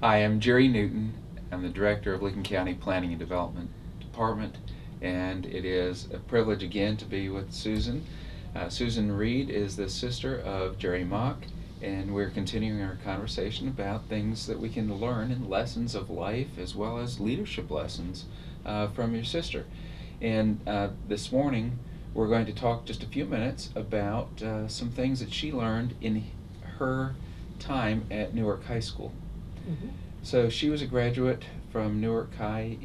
Hi, I'm Jerry Newton. I'm the Director of Lincoln County Planning and Development Department, and it is a privilege again to be with Susan. Susan Reid is the sister of Jerry Mock, and we're continuing our conversation about things that we can learn in lessons of life as well as leadership lessons from your sister. And this morning, we're going to talk just a few minutes about some things that she learned in her time at Newark High School. Mhm. So she was a graduate from Newark High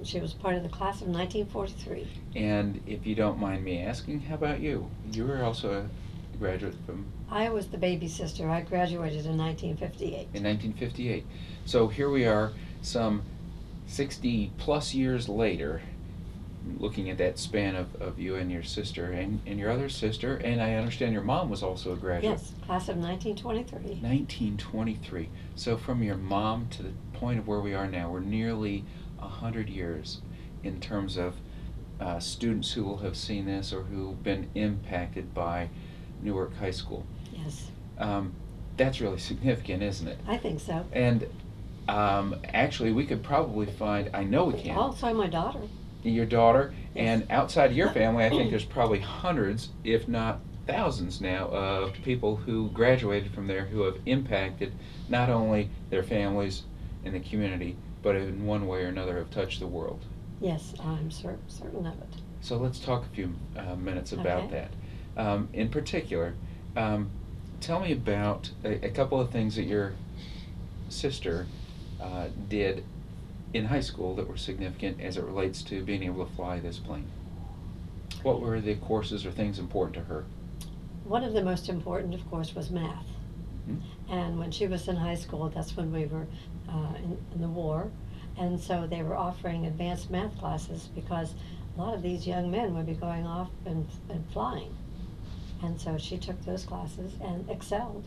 She was part of the class of 1943. and if you don't mind me asking, how about you? You were also a graduate from I was the baby sister. I graduated in 1958. in 1958. So here we are, some 60 plus years later, looking at that span of you and your sister and your other sister, and I understand your mom was also a graduate. Yes, class of 1923. 1923. So from your mom to the point of where we are now, we're nearly 100 years in terms of students who will have seen this or who've been impacted by Newark High School. Yes, That's really significant, isn't it? I think so. And actually, we could probably find, I know we can, Also, my daughter. your daughter, Yes. and outside of your family, I think there's probably hundreds, if not thousands now, of people who graduated from there who have impacted not only their families and the community, but in one way or another have touched the world. Yes, I'm certain of it. So let's talk a few minutes about Okay. that. In particular, tell me about a couple of things that your sister did in high school that were significant as it relates to being able to fly this plane. What were the courses or things important to her? One of the most important, of course, was math. Hmm? And when she was in high school, that's when we were in the war. And so they were offering advanced math classes because a lot of these young men would be going off and flying. And so she took those classes and excelled.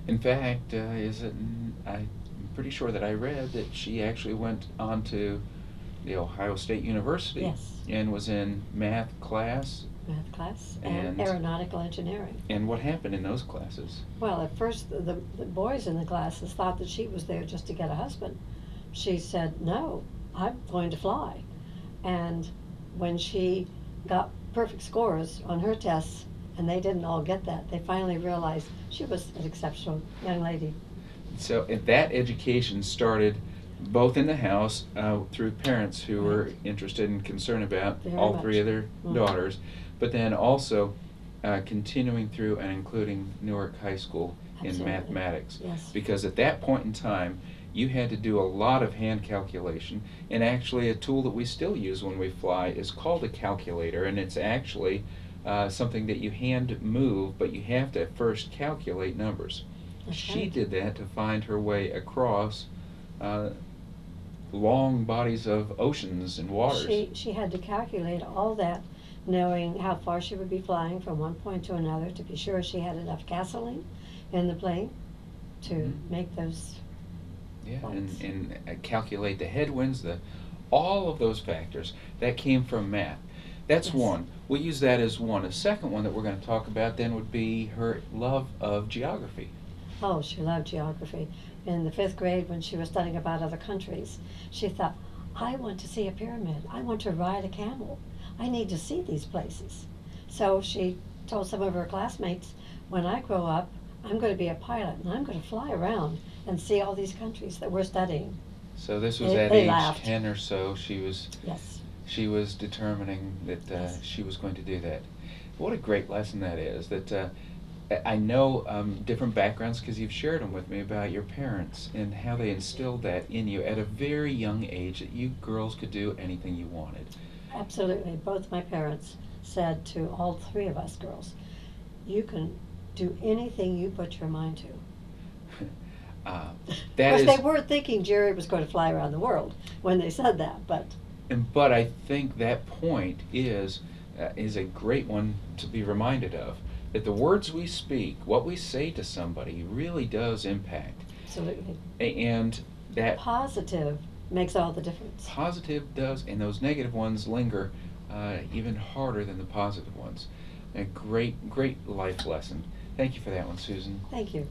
In fact, I'm pretty sure that I read that she actually went on to the Ohio State University Yes. and was in math class. Math class and And- aeronautical engineering. And what happened in those classes? Well, at first, the boys in the classes thought that she was there just to get a husband. She said, "No, I'm going to fly." And when she got perfect scores on her tests, and they didn't all get that, they finally realized she was an exceptional young lady. So that education started both in the house through parents who were Right. interested and concerned about Very all much. three of their Mhm. daughters, but then also continuing through and including Newark High School in Absolutely. mathematics. Yes. Because at that point in time, you had to do a lot of hand calculation, and actually a tool that we still use when we fly is called a calculator, and it's actually something that you hand move, but you have to first calculate numbers. That's She right. did that to find her way across uh, long bodies of oceans and waters. She had to calculate all that, knowing how far she would be flying from one point to another to be sure she had enough gasoline in the plane to Mhm. make those Yeah, flights. and calculate the headwinds, all of those factors that came from math. That's Yes. one. We'll use that as one. A second one that we're going to talk about then would be her love of geography. Oh, she loved geography. In the fifth grade, when she was studying about other countries, she thought, I want to see a pyramid. I want to ride a camel. I need to see these places. So she told some of her classmates, when I grow up, I'm going to be a pilot and I'm going to fly around and see all these countries that we're studying. So this was They- at they age laughed. 10 or so. Yes. She was determining that Yes. she was going to do that. What a great lesson that is. That I know different backgrounds because you've shared them with me about your parents and how they instilled that in you at a very young age that you girls could do anything you wanted. Absolutely. Both my parents said to all three of us girls, you can do anything you put your mind to. That Of course, is, they weren't thinking Jerry was going to fly around the world when they said that, but but I think that point is a great one to be reminded of. That the words we speak, what we say to somebody, really does impact. absolutely. And that Positive makes all the difference. positive does, and those negative ones linger even harder than the positive ones. A great, great life lesson. Thank you for that one, Susan. Thank you.